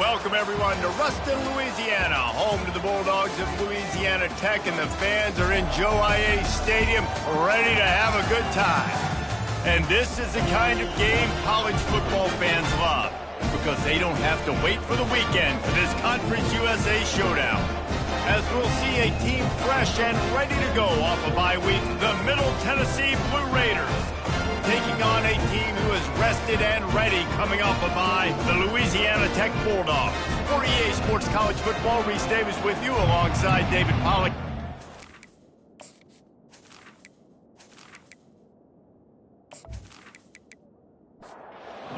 Welcome, everyone, to Ruston, Louisiana, home to the Bulldogs of Louisiana Tech, and the fans are in Joe I.A. Stadium ready to have a good time. And this is the kind of game college football fans love, because they don't have to wait for the weekend for this Conference USA showdown. As we'll see a team fresh and ready to go off a bye week, the Middle Tennessee Blue Raiders, taking on a team who is rested and ready coming off a bye, the Louisiana Tech Bulldogs. For EA Sports College Football, Reese Davis with you alongside David Pollack.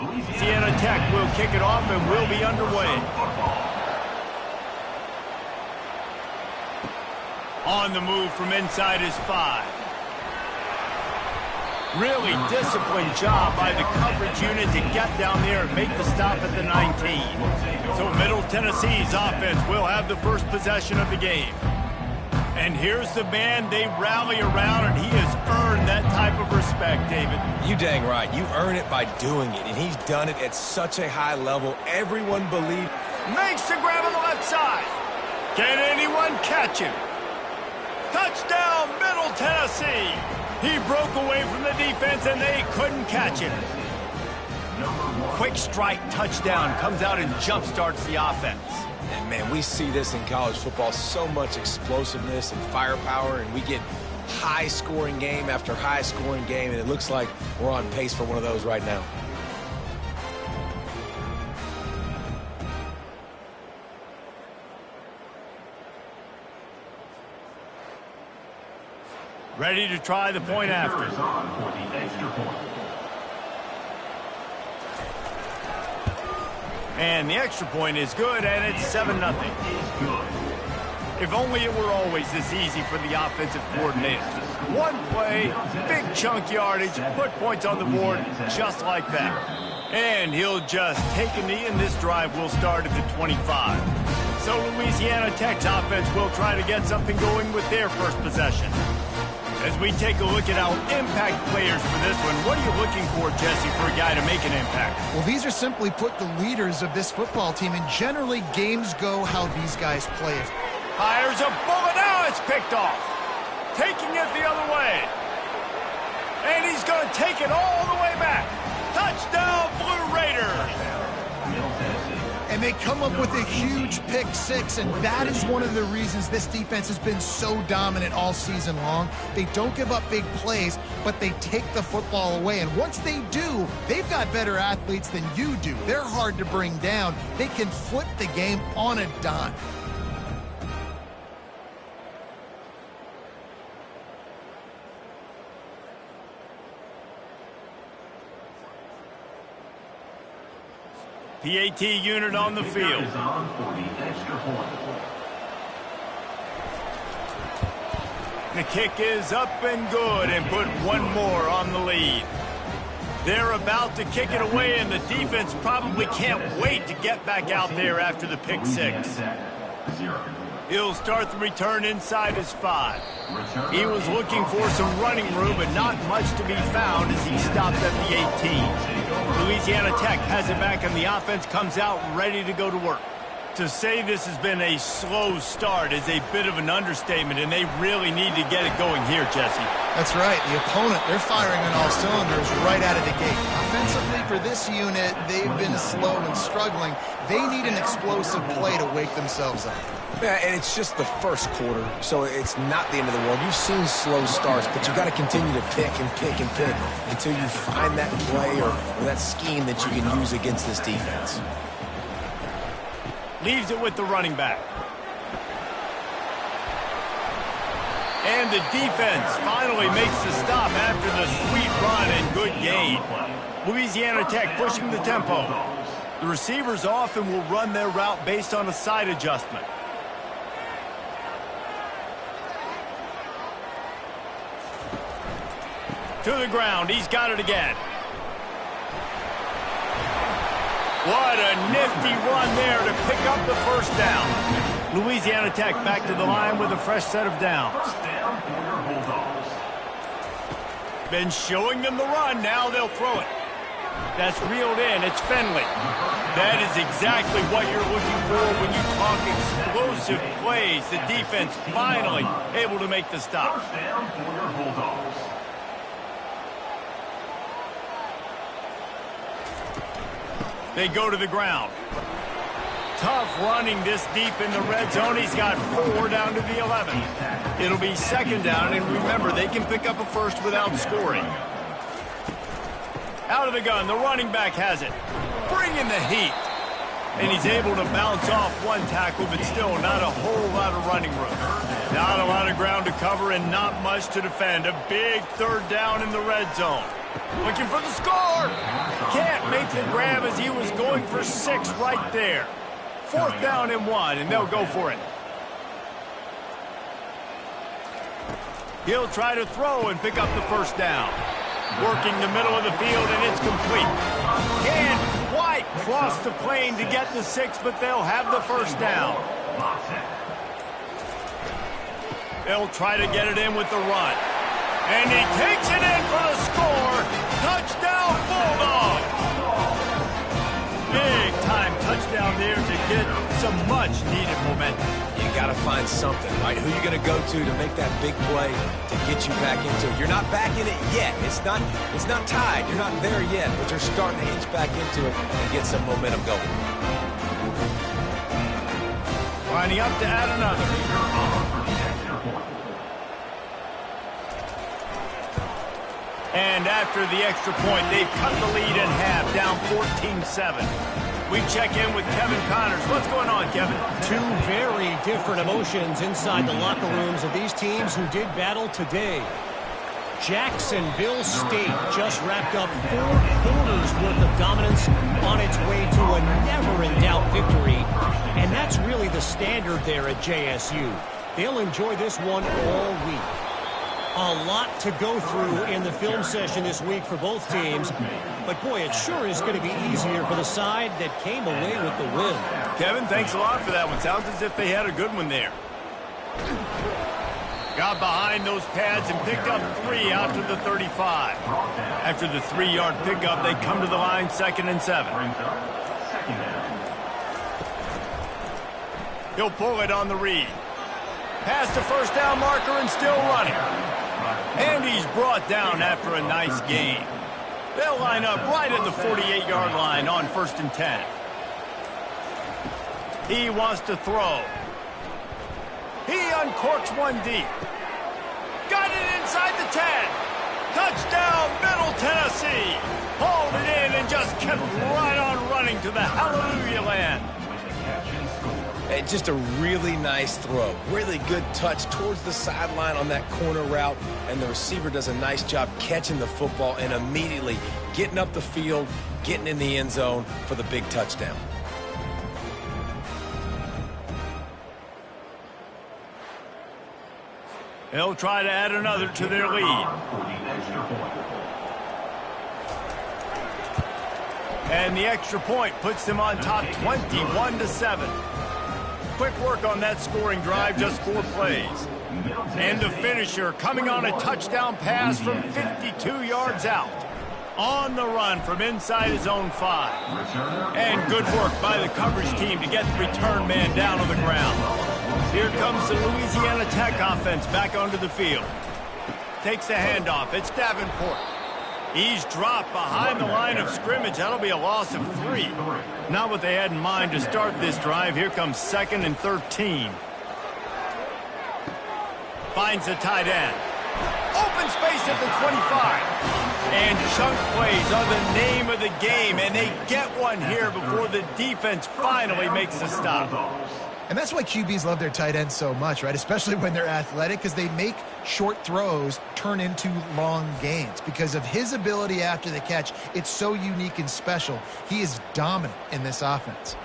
Louisiana Tech will kick it off and will be underway. On the move from inside is 5. Really disciplined job by the coverage unit to get down there and make the stop at the 19. So Middle Tennessee's offense will have the first possession of the game. And here's the man they rally around, and he has earned that type of respect, David. You dang right. You earn it by doing it, and he's done it at such a high level. Everyone believes. Makes the grab on the left side. Can anyone catch him? Touchdown, Middle Tennessee. He broke away from the defense, and they couldn't catch him. Quick strike touchdown comes out and jump-starts the offense. And, man, we see this in college football, so much explosiveness and firepower, and we get high-scoring game after high-scoring game, and it looks like we're on pace for one of those right now. Ready to try the point after. And the extra point is good, and it's 7-0. If only it were always this easy for the offensive coordinators. One play, big chunk yardage, put points on the board just like that. And he'll just take a knee, and this drive will start at the 25. So Louisiana Tech's offense will try to get something going with their first possession. As we take a look at our impact players for this one, what are you looking for, Jesse, for a guy to make an impact? Well, these are simply put the leaders of this football team, and generally games go how these guys play. Fires a bullet, now it's picked off. Taking it the other way. And he's going to take it all the way back. Touchdown, Blue Raiders. And they come up with a huge pick six, and that is one of the reasons this defense has been so dominant all season long. They don't give up big plays, but they take the football away. And once they do, they've got better athletes than you do. They're hard to bring down. They can flip the game on a dime. PAT unit on the field. The kick is up and good, and put one more on the lead. They're about to kick it away, and the defense probably can't wait to get back out there after the pick six. He'll start the return inside his 5. He was looking for some running room, but not much to be found as he stopped at the 18. Louisiana Tech has it back, and the offense comes out ready to go to work. To say this has been a slow start is a bit of an understatement, and they really need to get it going here, Jesse. That's right. The opponent, they're firing on all cylinders right out of the gate. Offensively, for this unit, they've been slow and struggling. They need an explosive play to wake themselves up. Yeah, and it's just the first quarter, so it's not the end of the world. You've seen slow starts, but you've got to continue to pick and pick and pick until you find that play or that scheme that you can use against this defense. Leaves it with the running back. And the defense finally makes the stop after the sweet run and good gain. Louisiana Tech pushing the tempo. The receivers often will run their route based on a side adjustment. To the ground, he's got it again. What a nifty run there to pick up the first down. Louisiana Tech back to the line with a fresh set of downs. Been showing them the run, now they'll throw it. That's reeled in, it's Finley. That is exactly what you're looking for when you talk explosive plays. The defense finally able to make the stop. First down for your Bulldogs. They go to the ground. Tough running this deep in the red zone. He's got 4 down to the 11. It'll be second down, and remember, they can pick up a first without scoring. Out of the gun, the running back has it. Bring in the heat. And he's able to bounce off one tackle, but still not a whole lot of running room. Not a lot of ground to cover and not much to defend. A big third down in the red zone. Looking for the score. Can't make the grab as he was going for 6 right there. 4th down and 1, and they'll go for it. He'll try to throw and pick up the first down. Working the middle of the field, and it's complete. Can't quite cross the plane to get the 6, but they'll have the first down. They'll try to get it in with the run. And he takes it in for the score. Touchdown, Bulldogs! Big-time touchdown there to get some much-needed momentum. You got to find something, right? Who you going to go to make that big play to get you back into it? You're not back in it yet. It's not tied. You're not there yet, but you're starting to inch back into it and get some momentum going. Lining up to add another. And after the extra point, they've cut the lead in half, down 14-7. We check in with Kevin Connors. What's going on, Kevin? 2 very different emotions inside the locker rooms of these teams who did battle today. Jacksonville State just wrapped up 4 quarters worth of dominance on its way to a never-in-doubt victory. And that's really the standard there at JSU. They'll enjoy this one all week. A lot to go through in the film session this week for both teams. But, boy, it sure is going to be easier for the side that came away with the win. Kevin, thanks a lot for that one. Sounds as if they had a good one there. Got behind those pads and picked up 3 out to the 35. After the 3-yard pickup, they come to the line 2nd and 7. He'll pull it on the read. Past the first down marker and still running. And he's brought down after a nice gain. They'll line up right at the 48-yard line on 1st and 10. He wants to throw. He uncorks one deep. Got it inside the 10. Touchdown, Middle Tennessee. Hauled it in and just kept right on running to the hallelujah land. Just a really nice throw. Really good touch towards the sideline on that corner route, and the receiver does a nice job catching the football and immediately getting up the field, getting in the end zone for the big touchdown. They'll try to add another to their lead. And the extra point puts them on top 21-7. Quick work on that scoring drive, just 4 plays. And the finisher coming on a touchdown pass from 52 yards out. On the run from inside his own 5. And good work by the coverage team to get the return man down on the ground. Here comes the Louisiana Tech offense back onto the field. Takes the handoff. It's Davenport. He's dropped behind the line of scrimmage. That'll be a loss of 3. Not what they had in mind to start this drive. Here comes 2nd and 13. Finds the tight end. Open space at the 25. And chunk plays are the name of the game, and they get one here before the defense finally makes the stop. And that's why QBs love their tight ends so much, right? Especially when they're athletic, because they make short throws turn into long gains. Because of his ability after the catch, it's so unique and special. He is dominant in this offense.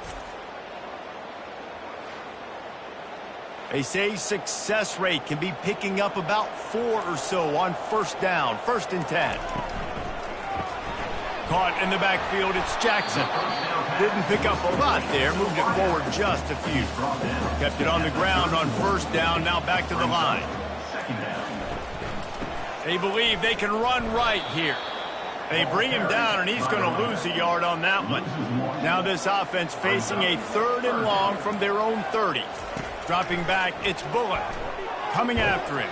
They say success rate can be picking up about 4 or so on 1st down, 1st and 10. Caught in the backfield, it's Jackson. Didn't pick up a lot there, moved it forward just a few. Kept it on the ground on 1st down, now back to the line. They believe they can run right here. They bring him down, and he's going to lose a yard on that one. Now this offense facing a 3rd and long from their own 30. Dropping back, it's Bullock coming after him.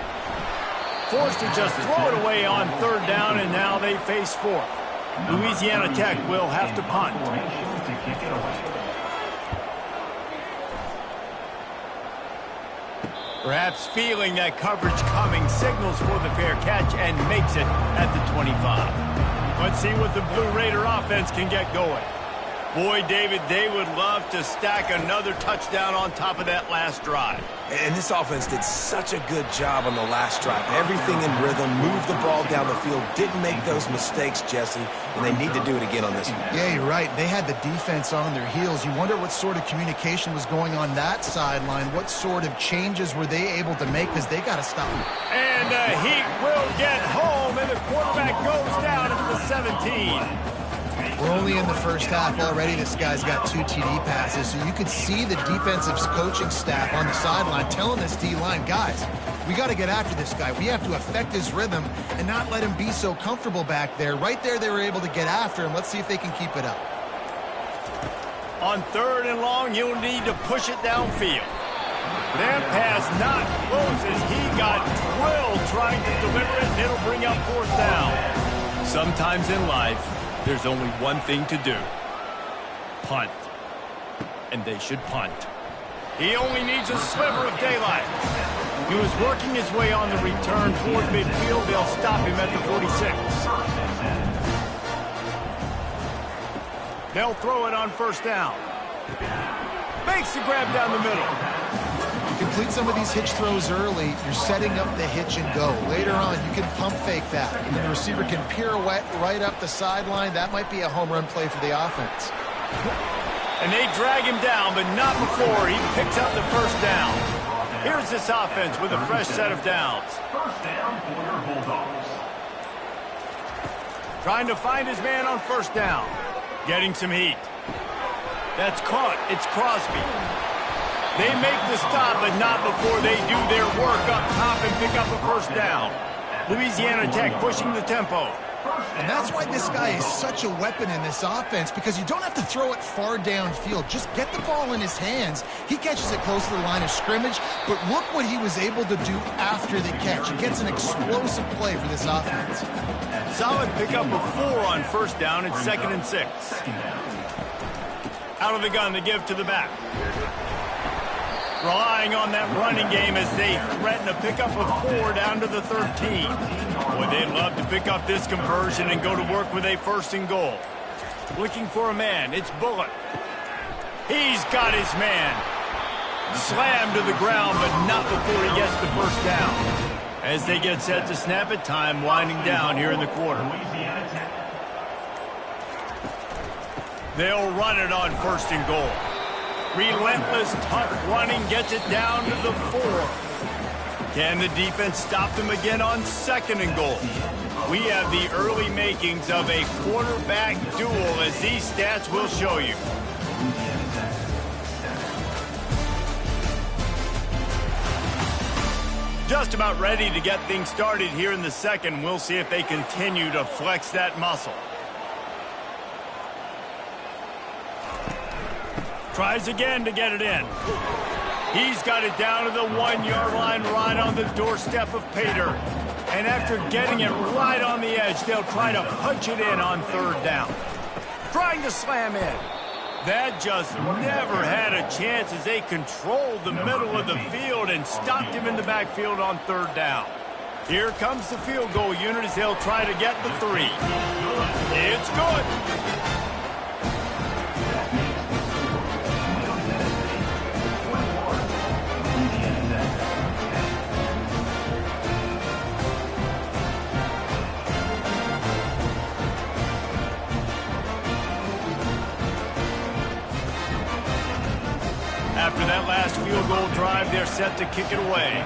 Forced to just throw it away on 3rd down, and now they face 4th. Louisiana Tech will have to punt. Perhaps feeling that coverage coming, signals for the fair catch and makes it at the 25. Let's see what the Blue Raider offense can get going. Boy, David, they would love to stack another touchdown on top of that last drive. And this offense did such a good job on the last drive. Everything in rhythm, moved the ball down the field, didn't make those mistakes, Jesse, and they need to do it again on this one. Yeah, you're right. They had the defense on their heels. You wonder what sort of communication was going on that sideline. What sort of changes were they able to make, because they got to stop them. And the Heat will get home, and the quarterback goes down at the 17. We're only in the first half already. This guy's got 2 TD passes, so you could see the defensive coaching staff on the sideline telling this D-line, guys, we got to get after this guy. We have to affect his rhythm and not let him be so comfortable back there. Right there, they were able to get after him. Let's see if they can keep it up. On 3rd and long, you'll need to push it downfield. That pass not close as he got drilled trying to deliver it, and it'll bring up 4th down. Sometimes in life, there's only one thing to do. Punt. And they should punt. He only needs a sliver of daylight. He was working his way on the return toward midfield. They'll stop him at the 46. They'll throw it on 1st down. Makes the grab down the middle. Complete some of these hitch throws early, you're setting up the hitch and go. Later on, you can pump fake that. And the receiver can pirouette right up the sideline. That might be a home run play for the offense. And they drag him down, but not before he picks up the 1st down. Here's this offense with a fresh set of downs. 1st down for your Bulldogs. Trying to find his man on 1st down. Getting some heat. That's caught. It's Crosby. They make the stop, but not before they do their work up top and pick up a 1st down. Louisiana Tech pushing the tempo. And that's why this guy is such a weapon in this offense, because you don't have to throw it far downfield. Just get the ball in his hands. He catches it close to the line of scrimmage, but look what he was able to do after the catch. He gets an explosive play for this offense. Solid pickup of 4 on 1st down. It's 2nd and 6. Out of the gun to give to the back. Relying on that running game as they threaten a pickup of 4 down to the 13. Boy, they'd love to pick up this conversion and go to work with a 1st and goal. Looking for a man. It's Bullock. He's got his man. Slammed to the ground, but not before he gets the 1st down. As they get set to snap it, time winding down here in the quarter. They'll run it on 1st and goal. Relentless, tough running gets it down to the 4. Can the defense stop them again on 2nd and goal? We have the early makings of a quarterback duel, as these stats will show you. Just about ready to get things started here in the 2nd. We'll see if they continue to flex that muscle. Tries again to get it in. He's got it down to the 1-yard line, right on the doorstep of Pater. And after getting it right on the edge, they'll try to punch it in on 3rd down. Trying to slam in. That just never had a chance as they controlled the middle of the field and stopped him in the backfield on 3rd down. Here comes the field goal unit as they'll try to get the 3. It's good. After that last field goal drive, they're set to kick it away.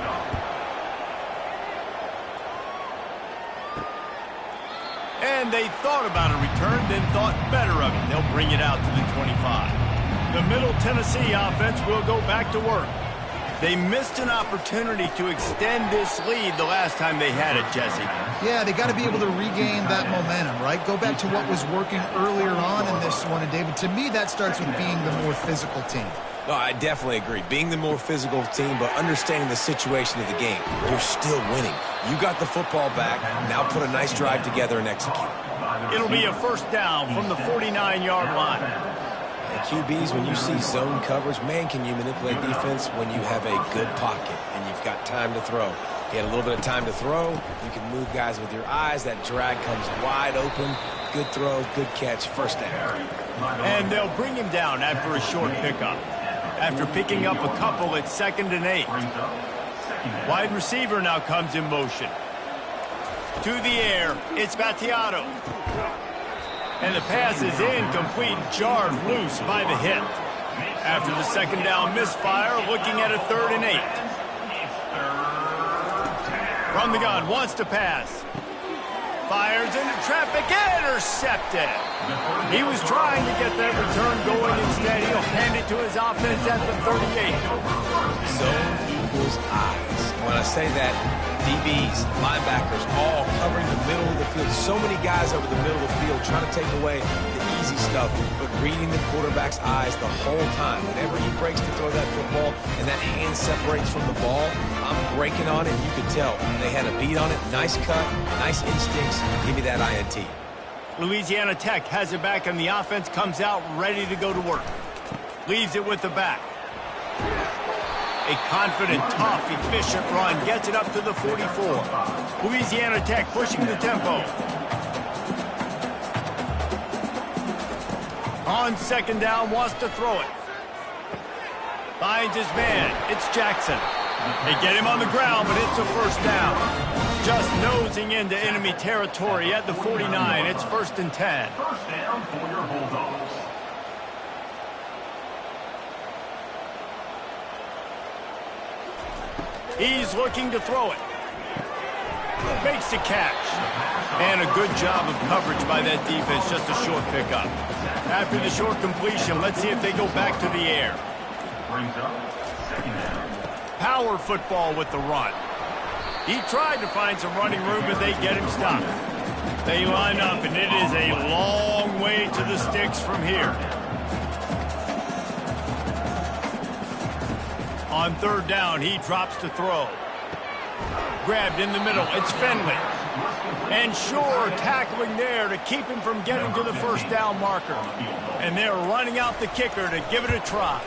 And they thought about a return, then thought better of it. They'll bring it out to the 25. The Middle Tennessee offense will go back to work. They missed an opportunity to extend this lead the last time they had it, Jesse. Yeah, they got to be able to regain that momentum, right? Go back to what was working earlier on in this one. And, David, to me, that starts with being the more physical team. No, I definitely agree. Being the more physical team, but understanding the situation of the game. You're still winning. You got the football back. Now put a nice drive together and execute. It'll be a first down from the 49-yard line. QBs, when you see zone coverage, man, can you manipulate defense when you have a good pocket and you've got time to throw. You had a little bit of time to throw. You can move guys with your eyes. That drag comes wide open. Good throw, good catch, first down. And they'll bring him down after a short pickup. After picking up a couple, it's 2nd and 8. Wide receiver now comes in motion. To the air, it's Battiato. And the pass is incomplete, jarred loose by the hit. After the 2nd down misfire, looking at a 3rd and 8. From the gun, wants to pass. Fires into traffic, intercepted. He was trying to get that return going instead. He'll hand it to his offense at the 38. Zone equals eyes. When I say that, DBs, linebackers, all covering the middle of the field. So many guys over the middle of the field trying to take away the easy stuff, but reading the quarterback's eyes the whole time. Whenever he breaks to throw that football and that hand separates from the ball, I'm breaking on it, and you can tell. They had a beat on it. Nice cut, nice instincts. Give me that INT. Louisiana Tech has it back, and the offense comes out ready to go to work. Leaves it with the back. A confident, tough, efficient run gets it up to the 44. Louisiana Tech pushing the tempo. On 2nd down, wants to throw it. Finds his man. It's Jackson. They get him on the ground, but it's a first down. Just nosing into enemy territory at the 49. It's 1st and 10. First down for your Bulldogs. He's looking to throw it. Makes the catch. And a good job of coverage by that defense. Just a short pickup. After the short completion, let's see if they go back to the air. Brings up 2nd down. Power football with the run. He tried to find some running room, but they get him stopped. They line up, and it is a long way to the sticks from here. On 3rd down, he drops to throw. Grabbed in the middle. It's Finley. And Shore tackling there to keep him from getting to the first down marker. And they're running out the kicker to give it a try.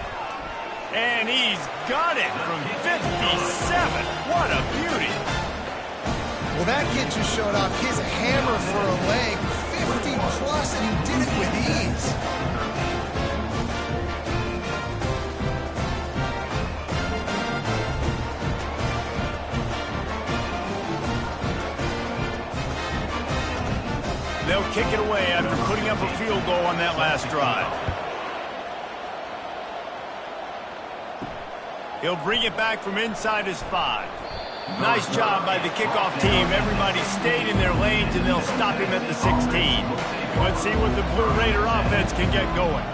And he's got it from 57. What a beauty. Well, that kid just showed off his hammer for a leg. 50-plus, and he did it with ease. They'll kick it away after putting up a field goal on that last drive. He'll bring it back from inside his 5. Nice job by the kickoff team. Everybody stayed in their lanes, and they'll stop him at the 16. Let's see what the Blue Raider offense can get going.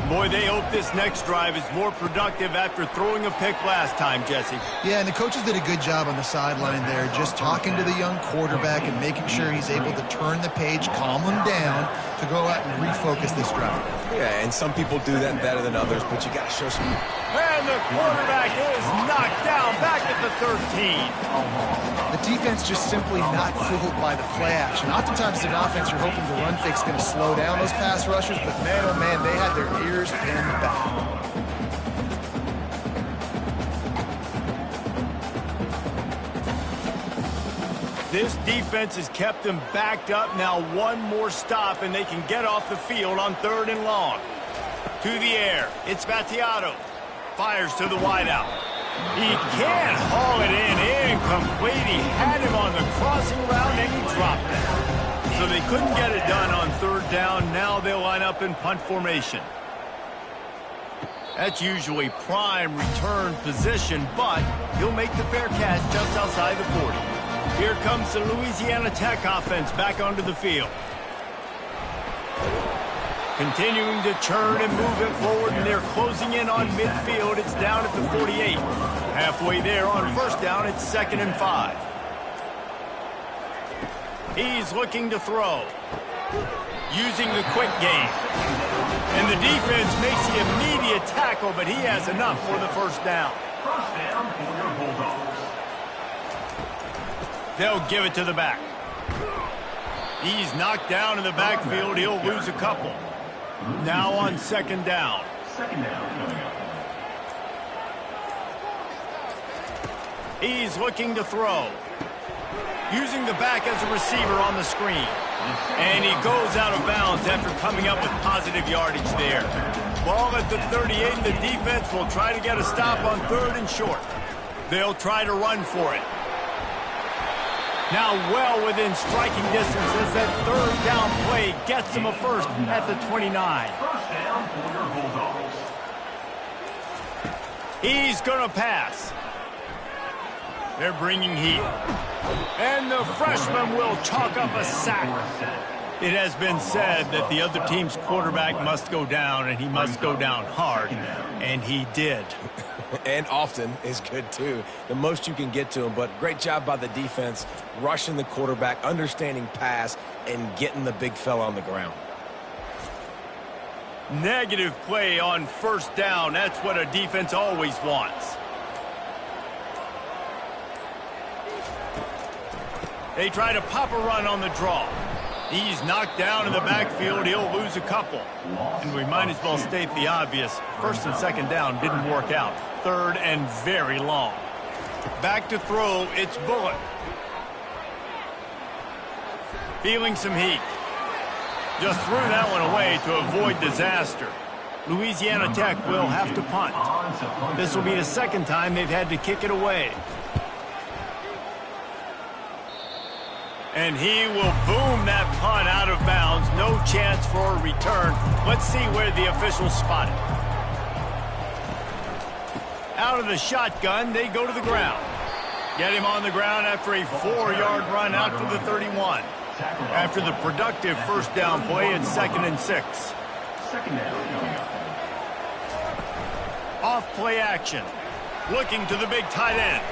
Boy, they hope this next drive is more productive after throwing a pick last time, Jesse. Yeah, and the coaches did a good job on the sideline there, just talking to the young quarterback and making sure he's able to turn the page, calm him down to go out and refocus this drive. Yeah, and some people do that better than others, but you got to show some. And the quarterback is knocked down back at the 13. The defense just simply not fooled by the play action. Oftentimes, an offense you're hoping the run fix is going to slow down those pass rushers, but man, oh man, they had their ears pinned back. This defense has kept them backed up. Now one more stop, and they can get off the field on 3rd and long. To the air. It's Battiato. Fires to the wideout. He can't haul it in. Incomplete. He had him on the crossing route, and he dropped it. So they couldn't get it done on 3rd down. Now they'll line up in punt formation. That's usually prime return position, but he'll make the fair catch just outside the 40. Here comes the Louisiana Tech offense back onto the field. Continuing to churn and move it forward, and they're closing in on midfield. It's down at the 48. Halfway there on first down, it's 2nd and 5. He's looking to throw, using the quick game. And the defense makes the immediate tackle, but he has enough for the first down. First down for your Bulldogs. They'll give it to the back. He's knocked down in the backfield. He'll lose a couple. Now on 2nd down. Second down coming up. He's looking to throw, using the back as a receiver on the screen. And he goes out of bounds after coming up with positive yardage there. Ball at the 38. The defense will try to get a stop on 3rd and short. They'll try to run for it. Now well within striking distance as that 3rd down play gets him a first at the 29. First down for your Bulldogs. He's going to pass. They're bringing heat. And the freshman will chalk up a sack. It has been said that the other team's quarterback must go down, and he must go down hard. And he did. And often is good, too. The most you can get to him, but great job by the defense, rushing the quarterback, understanding pass, and getting the big fella on the ground. Negative play on first down. That's what a defense always wants. They try to pop a run on the draw. He's knocked down in the backfield. He'll lose a couple. And we might as well state the obvious. 1st and 2nd down didn't work out. 3rd and very long. Back to throw. It's Bullock. Feeling some heat. Just threw that one away to avoid disaster. Louisiana Tech will have to punt. This will be the 2nd time they've had to kick it away. And he will boom that punt out of bounds. No chance for a return. Let's see where the officials spot it. Out of the shotgun, they go to the ground. Get him on the ground after a 4-yard run out to the 31. After the productive first down play, it's 2nd and 6. Second down coming up. Off play action. Looking to the big tight end.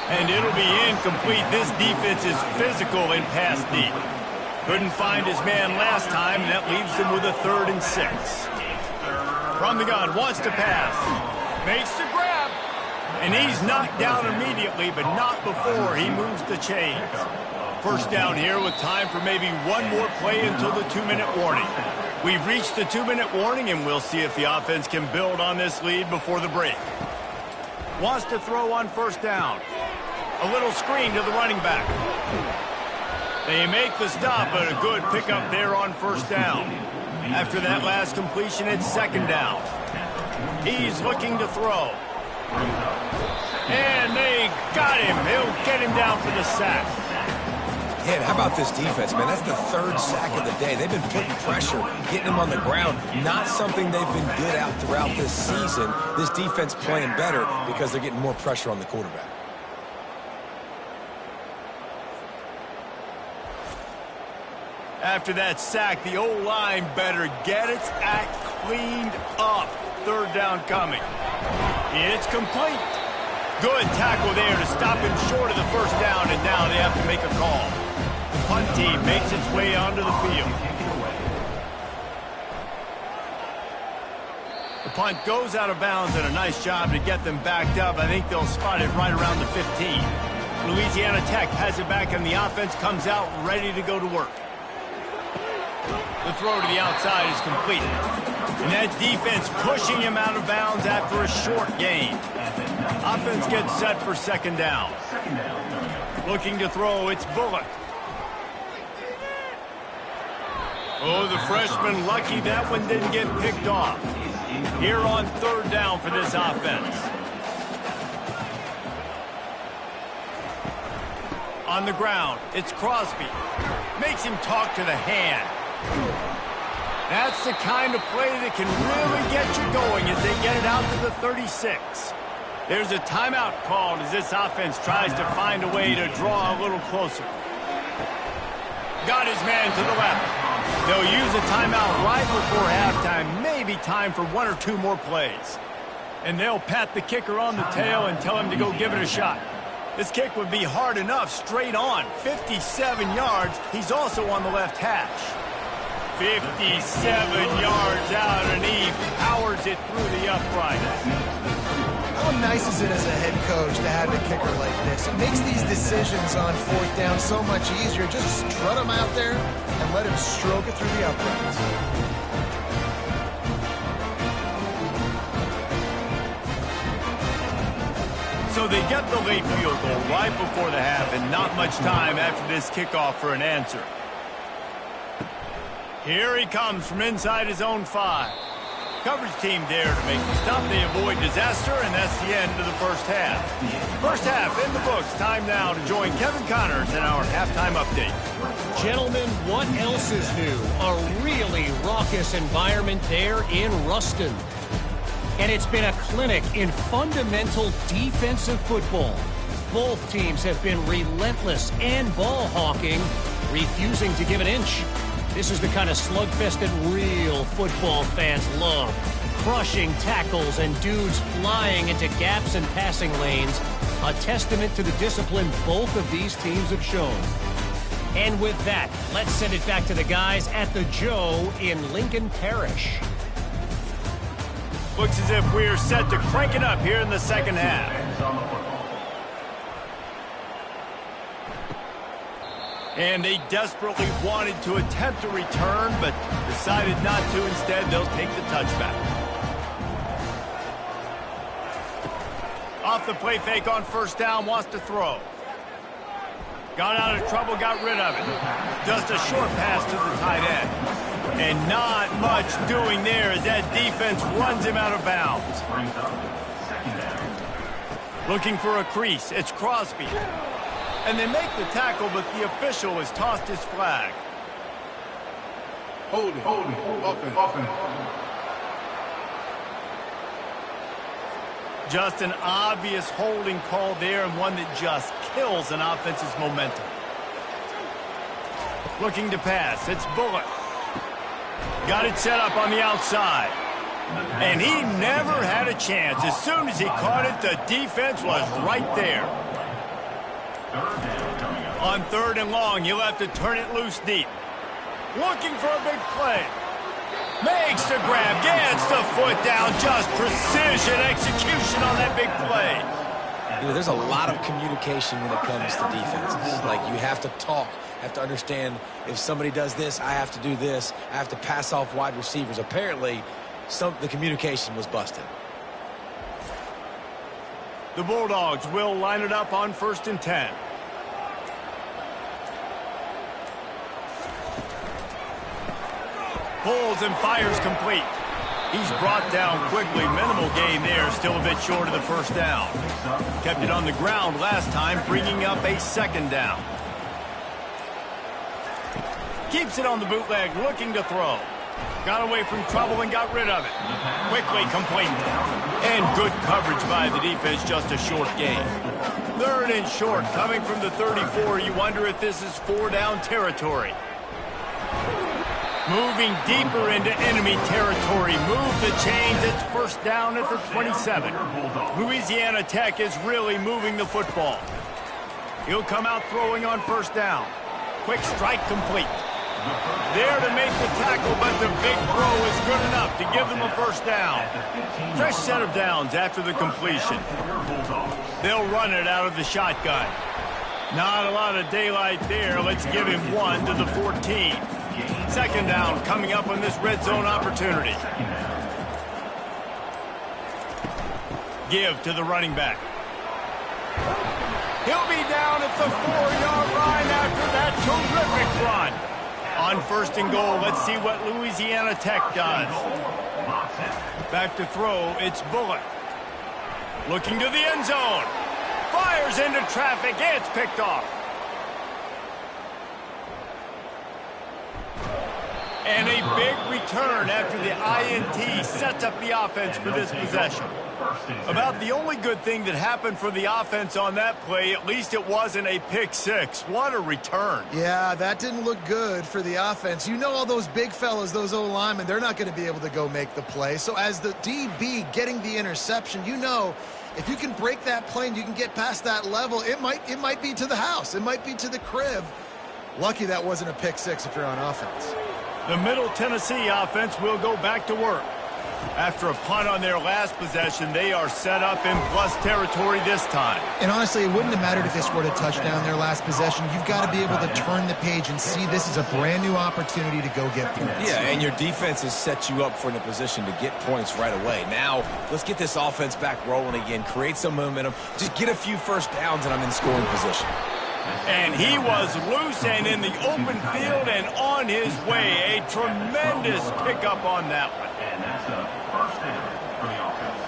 And it'll be incomplete. This defense is physical in pass deep. Couldn't find his man last time, and that leaves him with a 3rd and 6. From the gun, wants to pass. Makes the grab. And he's knocked down immediately, but not before he moves the chains. First down here with time for maybe one more play until the 2-minute warning. We've reached the 2-minute warning, and we'll see if the offense can build on this lead before the break. Wants to throw on first down. A little screen to the running back. They make the stop, but a good pickup there on first down. After that last completion, it's 2nd down. He's looking to throw. And they got him. He'll get him down for the sack. Yeah, and how about this defense, man? That's the 3rd sack of the day. They've been putting pressure, getting him on the ground. Not something they've been good at throughout this season. This defense playing better because they're getting more pressure on the quarterback. After that sack, the O-line better get its act cleaned up. 3rd down coming. It's complete. Good tackle there to stop him short of the first down, and now they have to make a call. The punt team makes its way onto the field. The punt goes out of bounds, and a nice job to get them backed up. I think they'll spot it right around the 15. Louisiana Tech has it back, and the offense comes out ready to go to work. The throw to the outside is complete. And that defense pushing him out of bounds after a short gain. Offense gets set for 2nd down. Looking to throw, it's Bullock. Oh, the freshman lucky that one didn't get picked off. Here on 3rd down for this offense. On the ground, it's Crosby. Makes him talk to the hand. That's the kind of play that can really get you going as they get it out to the 36. There's a timeout called as this offense tries to find a way to draw a little closer. Got his man to the left. They'll use a timeout right before halftime, maybe time for 1 or 2 more plays. And they'll pat the kicker on the tail and tell him to go give it a shot. This kick would be hard enough straight on. 57 yards. He's also on the left hash. 57 yards out, and he powers it through the upright. How nice is it as a head coach to have a kicker like this? It makes these decisions on 4th down so much easier. Just strut him out there and let him stroke it through the uprights. So they get the late field goal right before the half, and not much time after this kickoff for an answer. Here he comes from inside his own 5. Coverage team there to make the stop. They avoid disaster, and that's the end of the first half. First half in the books. Time now to join Kevin Connors in our halftime update. Gentlemen, what else is new? A really raucous environment there in Ruston. And it's been a clinic in fundamental defensive football. Both teams have been relentless and ball hawking, refusing to give an inch. This is the kind of slugfest that real football fans love. Crushing tackles and dudes flying into gaps and passing lanes. A testament to the discipline both of these teams have shown. And with that, let's send it back to the guys at the Joe in Lincoln Parish. Looks as if we're set to crank it up here in the second half. And they desperately wanted to attempt a return, but decided not to. Instead, they'll take the touchback. Off the play fake on first down, wants to throw. Got out of trouble, got rid of it. Just a short pass to the tight end. And not much doing there as that defense runs him out of bounds. Looking for a crease, it's Crosby. And they make the tackle, but the official has tossed his flag. Holding, offense. Just an obvious holding call there, and one that just kills an offense's momentum. Looking to pass, it's Bullock. Got it set up on the outside. And he never had a chance. As soon as he caught it, the defense was right there. On 3rd and long, you'll have to turn it loose deep. Looking for a big play. Makes the grab, gets the foot down. Just precision execution on that big play. You know, there's a lot of communication when it comes to defenses. Like, you have to talk, have to understand if somebody does this, I have to do this. I have to pass off wide receivers. Apparently, the communication was busted. The Bulldogs will line it up on 1st and 10. Pulls and fires complete. He's brought down quickly. Minimal gain there. Still a bit short of the first down. Kept it on the ground last time, bringing up a 2nd down. Keeps it on the bootleg, looking to throw. Got away from trouble and got rid of it. Quickly complete. And good coverage by the defense, just a short gain. 3rd and short, coming from the 34. You wonder if this is 4-down territory. Moving deeper into enemy territory. Move the chains. It's 1st down at the 27. Louisiana Tech is really moving the football. He'll come out throwing on 1st down. Quick strike complete. There to make the tackle, but the big throw is good enough to give them a 1st down. Fresh set of downs after the completion. They'll run it out of the shotgun. Not a lot of daylight there. Let's give him 1 to the 14. 2nd down coming up on this red zone opportunity. Give to the running back. He'll be down at the 4-yard line after that terrific run. On 1st and goal, let's see what Louisiana Tech does. Back to throw, it's Bullock. Looking to the end zone. Fires into traffic, it's picked off. And a big return after the INT sets up the offense for this possession. About the only good thing that happened for the offense on that play, at least it wasn't a pick six. What a return. Yeah, that didn't look good for the offense. You know all those big fellas, those O-linemen, they're not going to be able to go make the play. So as the DB getting the interception, you know if you can break that play and you can get past that level, it might be to the house. It might be to the crib. Lucky that wasn't a pick six if you're on offense. The Middle Tennessee offense will go back to work. After a punt on their last possession, they are set up in plus territory this time. And honestly, it wouldn't have mattered if they scored a touchdown their last possession. You've got to be able to turn the page and see this is a brand new opportunity to go get points. Yeah, and your defense has set you up for a position to get points right away. Now, let's get this offense back rolling again, create some momentum, just get a few first downs, and I'm in scoring position. And he was loose and in the open field and on his way. A tremendous pickup on that one. And that's a first down for the offense.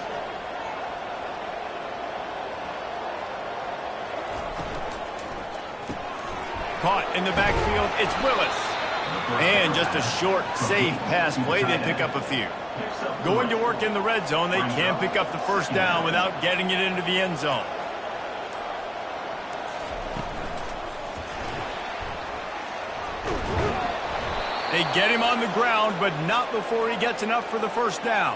Caught in the backfield, it's Willis. And just a short, safe pass play, they pick up a few. Going to work in the red zone, they can pick up the first down without getting it into the end zone. They get him on the ground, but not before he gets enough for the first down.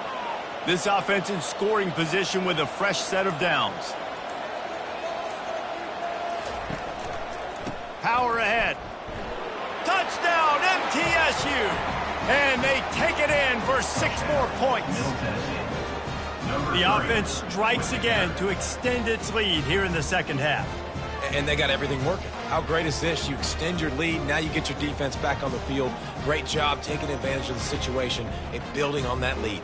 This offense in scoring position with a fresh set of downs. Power ahead. Touchdown, MTSU! And they take it in for 6 more points. The offense strikes again to extend its lead here in the second half. And they got everything working. How great is this? You extend your lead, now you get your defense back on the field. Great job taking advantage of the situation and building on that lead.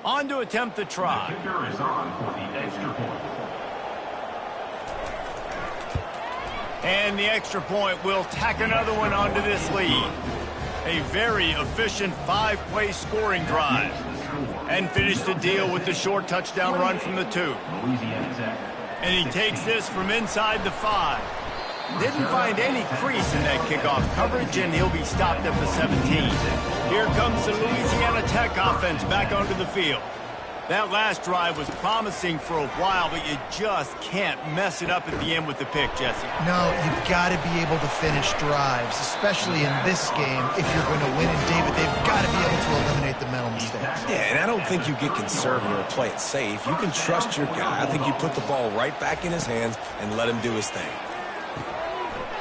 On to attempt the try. The kicker is on for the extra point. And the extra point will tack another one onto this lead. A very efficient 5-play scoring drive. And finish the deal with the short touchdown run from the 2. And he takes this from inside the 5. Didn't find any crease in that kickoff coverage, and he'll be stopped at the 17. Here comes the Louisiana Tech offense back onto the field. That last drive was promising for a while, but you just can't mess it up at the end with the pick, Jesse. No, you've got to be able to finish drives, especially in this game. If you're going to win, and David, they've got to be able to eliminate the mental mistakes. Yeah, and I don't think you get conservative or play it safe. You can trust your guy. I think you put the ball right back in his hands and let him do his thing.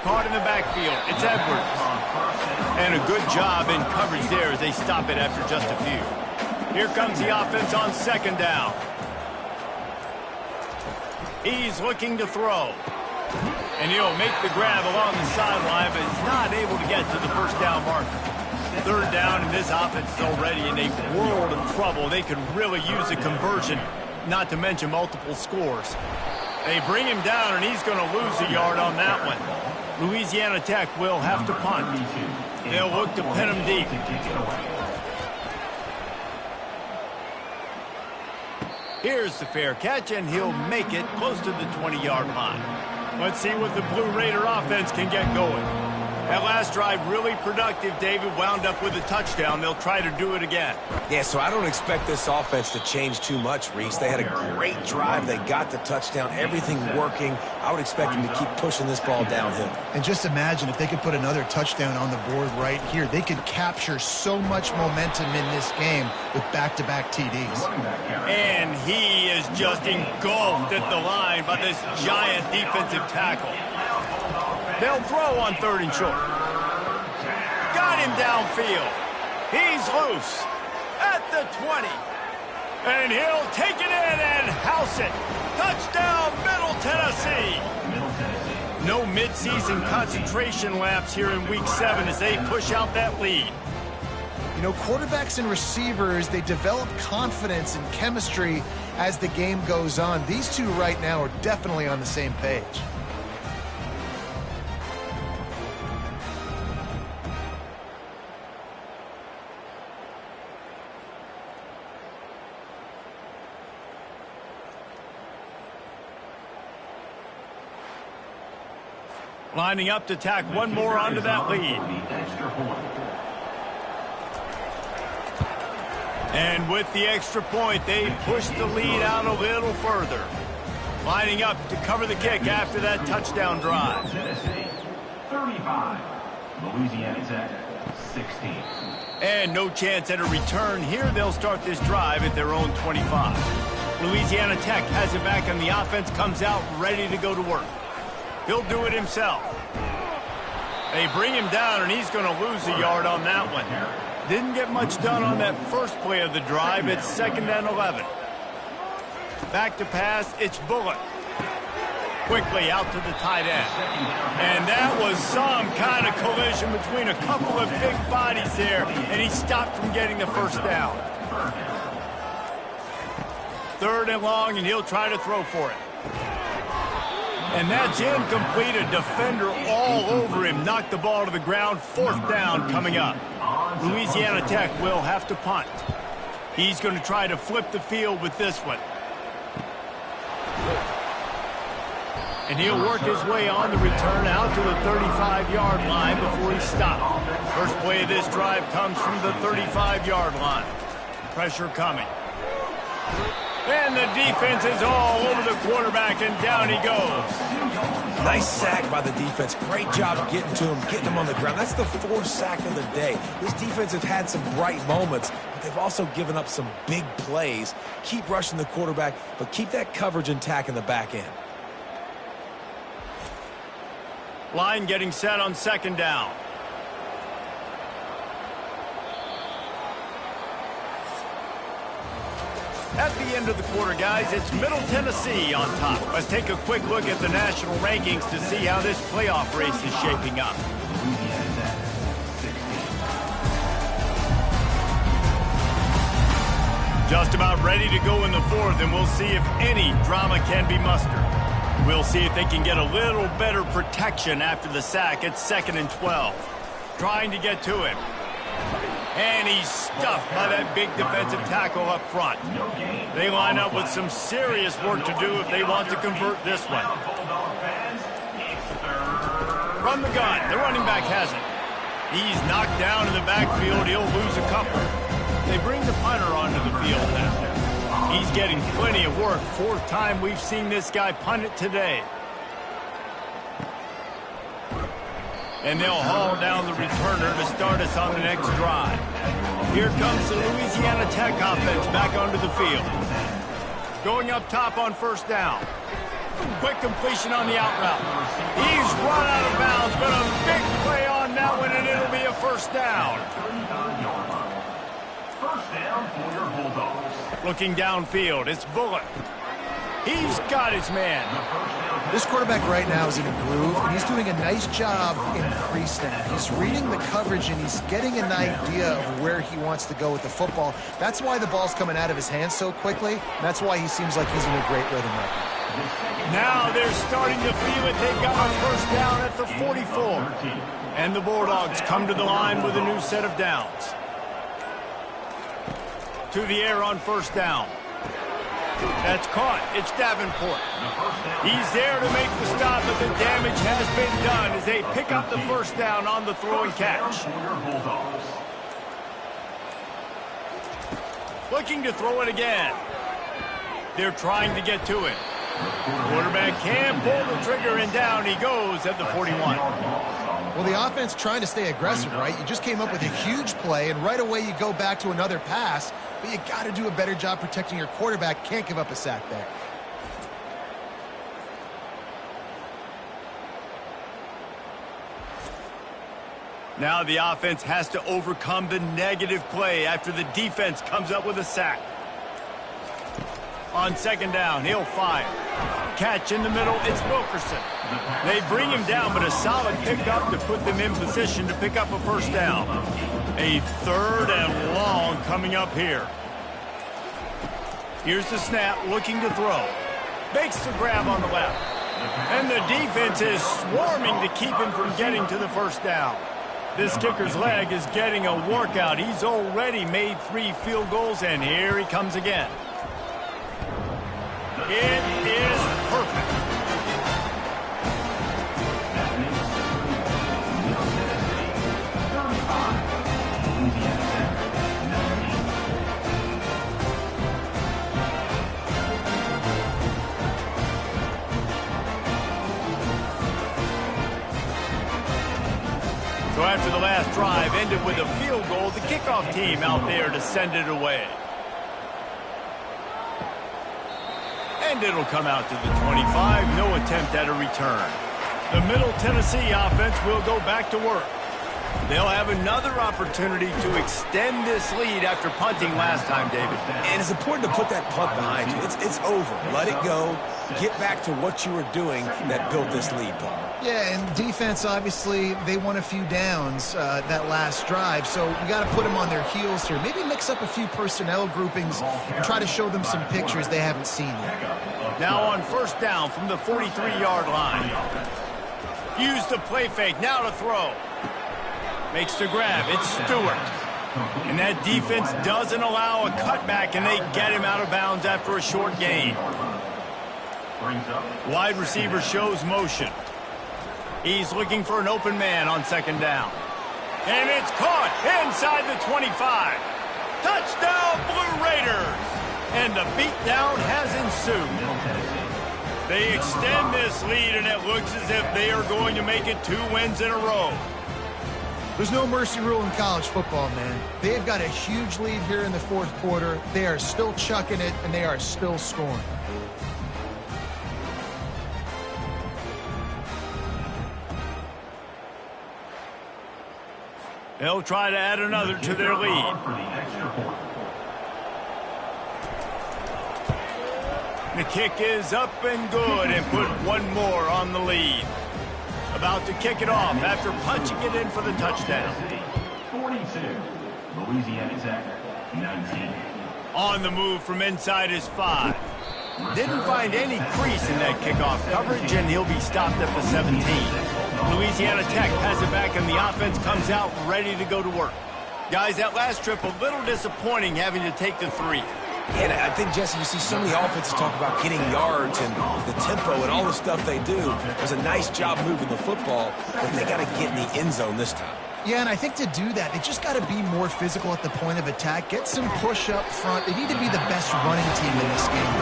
Caught in the backfield, it's Edwards. And a good job in coverage there as they stop it after just a few. Here comes the offense on second down. He's looking to throw. And he'll make the grab along the sideline, but is not able to get to the first down marker. Third down, and this offense is already in a world of trouble. They could really use a conversion, not to mention multiple scores. They bring him down, and he's going to lose a yard on that one. Louisiana Tech will have to punt. They'll look to pin him deep. Here's the fair catch, and he'll make it close to the 20-yard line. Let's see what the Blue Raider offense can get going. That last drive really productive. David wound up with a touchdown. They'll try to do it again. Yeah, so I don't expect this offense to change too much, Reese. They had a great drive. They got the touchdown. Everything working. I would expect them to keep pushing this ball downhill. And just imagine if they could put another touchdown on the board right here. They could capture so much momentum in this game with back-to-back TDs. And he is just engulfed at the line by this giant defensive tackle. They'll throw on 3rd and short. Got him downfield. He's loose at the 20. And he'll take it in and house it. Touchdown, Middle Tennessee. No midseason concentration laps here in Week 7 as they push out that lead. You know, quarterbacks and receivers, they develop confidence and chemistry as the game goes on. These two right now are definitely on the same page. Lining up to tack one more onto that lead. And with the extra point, they push the lead out a little further. Lining up to cover the kick after that touchdown drive. Tennessee, 35. Louisiana Tech, 16. And no chance at a return here. They'll start this drive at their own 25. Louisiana Tech has it back, and the offense comes out ready to go to work. He'll do it himself. They bring him down, and he's going to lose a yard on that one. Didn't get much done on that first play of the drive. It's 2nd and 11. Back to pass. It's Bullock. Quickly out to the tight end. And that was some kind of collision between a couple of big bodies there, and he stopped from getting the first down. 3rd and long, and he'll try to throw for it. And that's incomplete. A defender all over him. Knocked the ball to the ground. 4th down coming up. Louisiana Tech will have to punt. He's going to try to flip the field with this one. And he'll work his way on the return out to the 35-yard line before he stopped. First play of this drive comes from the 35-yard line. Pressure coming. And the defense is all over the quarterback, and down he goes. Nice sack by the defense. Great job getting to him, getting him on the ground. That's the 4th sack of the day. This defense have had some bright moments, but they've also given up some big plays. Keep rushing the quarterback, but keep that coverage intact in the back end. Line getting set on 2nd down. At the end of the quarter, guys, it's Middle Tennessee on top. Let's take a quick look at the national rankings to see how this playoff race is shaping up. Just about ready to go in the 4th, and we'll see if any drama can be mustered. We'll see if they can get a little better protection after the sack. It's 2nd and 12. Trying to get to him. And he's stuffed by that big defensive tackle up front. They line up with some serious work to do if they want to convert this one. From the gun, the running back has it. He's knocked down in the backfield. He'll lose a couple. They bring the punter onto the field now. He's getting plenty of work. 4th time we've seen this guy punt it today. And they'll haul down the returner to start us on the next drive. Here comes the Louisiana Tech offense back onto the field. Going up top on 1st down. Quick completion on the out route. He's run out of bounds, but a big play on that one, and it'll be a 1st down. 1st down for your Bulldogs. Looking downfield, it's Bullock. He's got his man. This quarterback right now is in a groove, and he's doing a nice job in pre-snap. He's reading the coverage, and he's getting an idea of where he wants to go with the football. That's why the ball's coming out of his hands so quickly. That's why he seems like he's in a great rhythm right now. Now they're starting to feel it. They've got a 1st down at the 44. And the Bulldogs come to the line with a new set of downs. To the air on 1st down. That's caught. It's Davenport. He's there to make the stop, but the damage has been done as they pick up the 1st down on the throw and catch. Looking to throw it again. They're trying to get to it. Quarterback can pull the trigger, and down he goes at the 41. Well, the offense trying to stay aggressive, right? You just came up with a huge play, and right away you go back to another pass, but you got to do a better job protecting your quarterback. Can't give up a sack there. Now the offense has to overcome the negative play after the defense comes up with a sack. On 2nd down, he'll fire. Catch in the middle, it's Wilkerson. They bring him down, but a solid pickup to put them in position to pick up a 1st down. A 3rd and long coming up here. Here's the snap, looking to throw. Makes the grab on the left. And the defense is swarming to keep him from getting to the 1st down. This kicker's leg is getting a workout. He's already made 3 field goals, and here he comes again. It is perfect. drive ended with a field goal. The kickoff team out there to send it away. And it'll come out to the 25. No attempt at a return. The Middle Tennessee offense will go back to work. They'll have another opportunity to extend this lead after punting last time, David. And it's important to put that punt behind you. It's over. Let it go. Get back to what you were doing that built this lead, Paul. Yeah, and defense, obviously, they won a few downs that last drive, so you got to put them on their heels here. Maybe mix up a few personnel groupings and try to show them some pictures they haven't seen yet. Now on first down from the 43-yard line. Use the play fake. Now to throw. Makes the grab. It's Stewart. And that defense doesn't allow a cutback, and they get him out of bounds after a short gain. Wide receiver shows motion. He's looking for an open man on second down. And it's caught inside the 25. Touchdown, Blue Raiders! And the beatdown has ensued. They extend this lead, and it looks as if they are going to make it 2 wins in a row. There's no mercy rule in college football, man. They've got a huge lead here in the fourth quarter. They are still chucking it, and they are still scoring. They'll try to add another to their lead. The kick is up and good and put one more on the lead. About to kick it off after punching it in for the touchdown. 42. Louisiana Tech, 19. On the move from inside his 5. Didn't find any crease in that kickoff coverage, and he'll be stopped at the 17. Louisiana Tech has it back, and the offense comes out ready to go to work. Guys, that last trip a little disappointing having to take the 3. And I think, Jesse, you see so many offenses talk about getting yards and the tempo and all the stuff they do. It was a nice job moving the football, but they got to get in the end zone this time. Yeah, and I think to do that, they just got to be more physical at the point of attack. Get some push up front. They need to be the best running team in this game.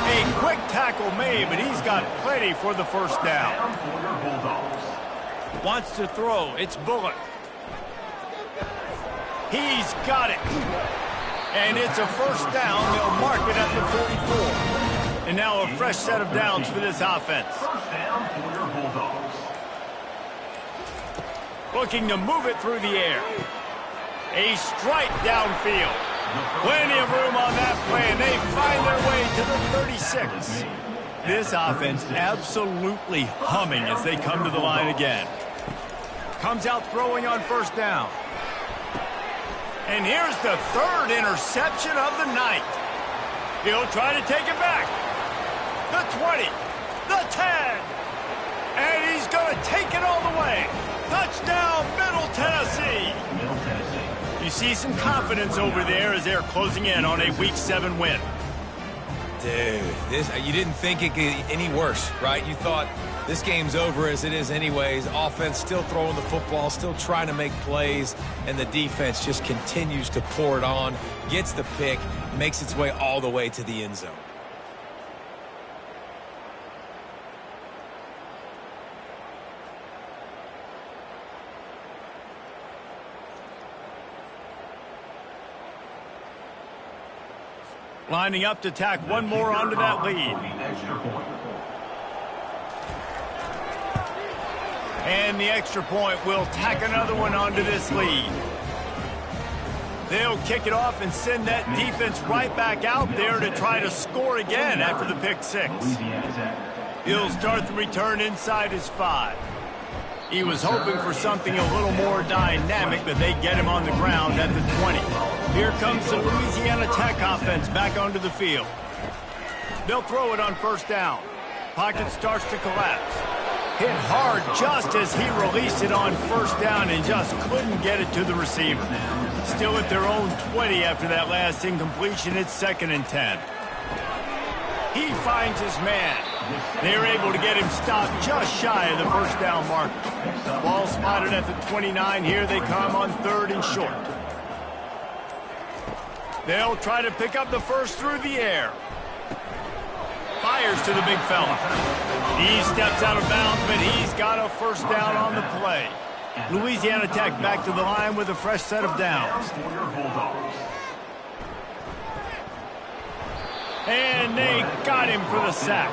A quick tackle made, but he's got plenty for the first down. Wants to throw. It's Bullock. He's got it. And it's a first down. They'll mark it at the 44. And now a fresh set of downs for this offense. First down for your Bulldogs. Looking to move it through the air. A strike downfield. Plenty of room on that play, and they find their way to the 36. This offense absolutely humming as they come to the line again. Comes out throwing on first down. And here's the third interception of the night. He'll try to take it back. The 20, the 10, and he's going to take it all the way. Touchdown, Middle Tennessee. You see some confidence over there as they're closing in on a Week 7 win. Dude, you didn't think it could get any worse, right? You thought this game's over as it is anyways. Offense still throwing the football, still trying to make plays, and the defense just continues to pour it on, gets the pick, makes its way all the way to the end zone. Lining up to tack one more onto that lead. And the extra point will tack another one onto this lead. They'll kick it off and send that defense right back out there to try to score again after the pick 6. He'll start the return inside his 5. He was hoping for something a little more dynamic, but they get him on the ground at the 20. Here comes the Louisiana Tech offense back onto the field. They'll throw it on first down. Pocket starts to collapse. Hit hard just as he released it on first down and just couldn't get it to the receiver. Still at their own 20 after that last incompletion. It's 2nd and 10. He finds his man. They're able to get him stopped just shy of the first down marker. Ball spotted at the 29. Here they come on 3rd and short. They'll try to pick up the first through the air. Fires to the big fella. He steps out of bounds, but he's got a first down on the play. Louisiana Tech back to the line with a fresh set of downs. And they got him for the sack.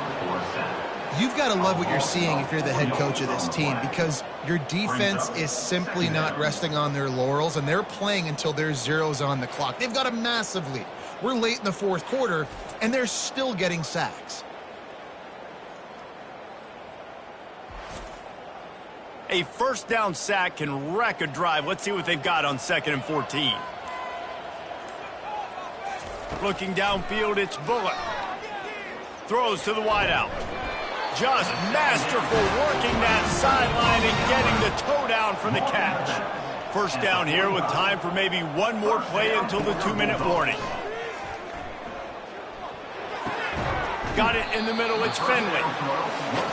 You've got to love what you're seeing if you're the head coach of this team, because your defense is simply not resting on their laurels, and they're playing until there's zeros on the clock. They've got a massive lead. We're late in the fourth quarter, and they're still getting sacks. A first down sack can wreck a drive. Let's see what they've got on 2nd and 14. Looking downfield, it's Bullock. Throws to the wideout. Just masterful working that sideline and getting the toe down for the catch. First down here with time for maybe one more play until the 2-minute warning. Got it in the middle, it's Finley.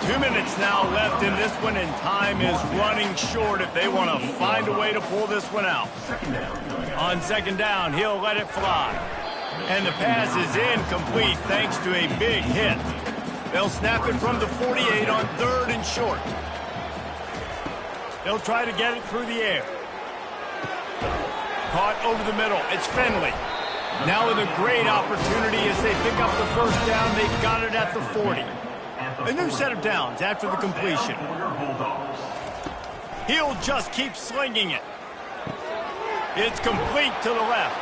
2 minutes now left in this one, and time is running short if they want to find a way to pull this one out. On 2nd down, he'll let it fly. And the pass is incomplete thanks to a big hit. They'll snap it from the 48 on 3rd and short. They'll try to get it through the air. Caught over the middle. It's Finley. Now with a great opportunity as they pick up the first down. They've got it at the 40. A new set of downs after the completion. He'll just keep slinging it. It's complete to the left.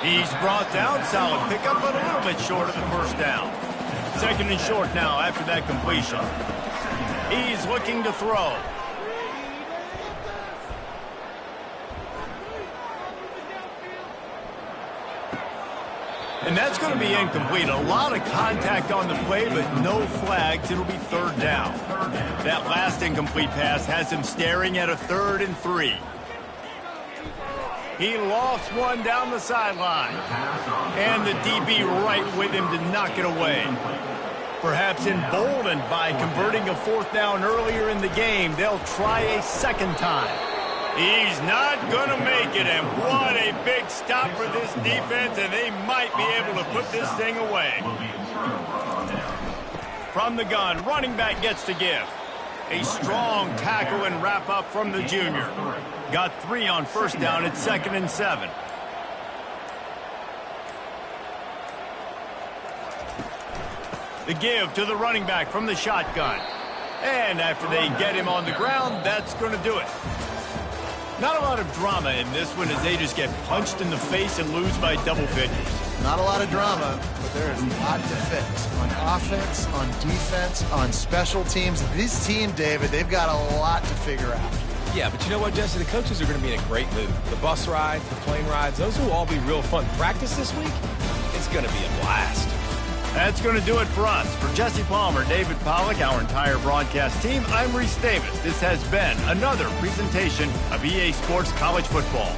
He's brought down. Solid pickup, but a little bit short of the first down. 2nd and short now after that completion. He's looking to throw. And that's going to be incomplete. A lot of contact on the play, but no flags. It'll be 3rd down. That last incomplete pass has him staring at a 3rd and 3. He lofts one down the sideline. And the DB right with him to knock it away. Perhaps emboldened by converting a 4th down earlier in the game, they'll try a 2nd time. He's not going to make it, and what a big stop for this defense, and they might be able to put this thing away. From the gun, running back gets to give. A strong tackle and wrap up from the junior. Got 3 on 1st down at 2nd and 7. The give to the running back from the shotgun. And after they get him on the ground, that's going to do it. Not a lot of drama in this one as they just get punched in the face and lose by double figures. Not a lot of drama, but there is a lot to fix. On offense, on defense, on special teams. This team, David, they've got a lot to figure out. Yeah, but you know what, Jesse? The coaches are going to be in a great mood. The bus rides, the plane rides, those will all be real fun. Practice this week, it's going to be a blast. That's going to do it for us. For Jesse Palmer, David Pollack, our entire broadcast team, I'm Reese Davis. This has been another presentation of EA Sports College Football.